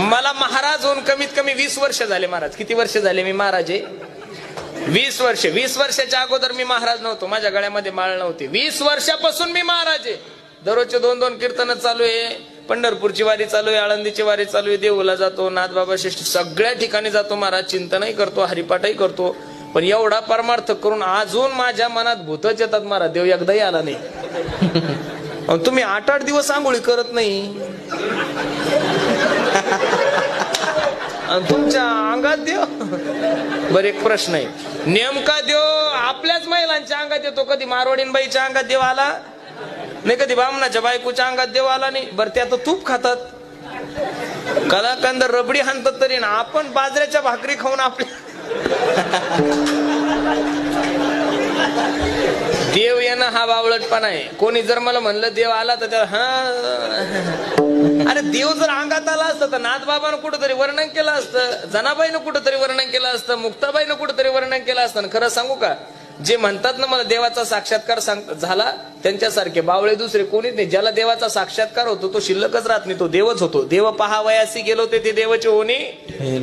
मला महाराज होऊन कमीत कमी 20 वर्ष झाले महाराज. किती वर्ष झाले मी महाराज आहे? 20 वर्ष. 20 वर्षाच्या अगोदर मी महाराज नव्हतो, माझ्या गळ्यामध्ये माळ नव्हती. 20 वर्षापासून मी महाराज आहे. दररोजचे 2-2 कीर्तन चालू आहे, पंढरपूरची वारी चालू आहे, आळंदीची वारी चालू आहे, देऊला जातो, नाथबाबा श्रेष्ठ सगळ्या ठिकाणी जातो महाराज. चिंतनही करतो, हरिपाठही करतो. पण एवढा परमार्थ करून अजून माझ्या मनात भूतच येतात महाराज. देव एकदाही आला नाही. तुम्ही 8-8 दिवस आंघोळी करत नाही, तुमच्या अंगात देव. बर, एक प्रश्न आहे, नेमका देव आपल्याच महिलांच्या अंगात येतो? कधी मारवाडीनबाईच्या अंगात देव आला नाही, कधी बामणाच्या बायकोच्या अंगात देव आला नाही. बरं, त्या तर तूप खातात, कलाकंद रबडी हाणतात, तरी ना आपण बाजऱ्याच्या भाकरी खाऊन आपल्या देव येणं हा बावळटपणा आहे. कोणी जर मला म्हणलं देव आला तर त्या अरे देव जर अंगात आला असतं तर नाथबाबानं कुठंतरी वर्णन केलं असतं, जनाबाईनं कुठंतरी वर्णन केलं असतं, मुक्ताबाईनं कुठंतरी वर्णन केलं असतं. खरं सांगू का, जे म्हणतात ना मला देवाचा साक्षात्कार झाला, त्यांच्यासारखे बावळे दुसरे कोणीच नाही. ज्याला देवाचा साक्षात्कार होतो तो शिल्लकच राहत नाही, तो देवच होतो. देव पहावयासी गेलो ते देवाचे होणे.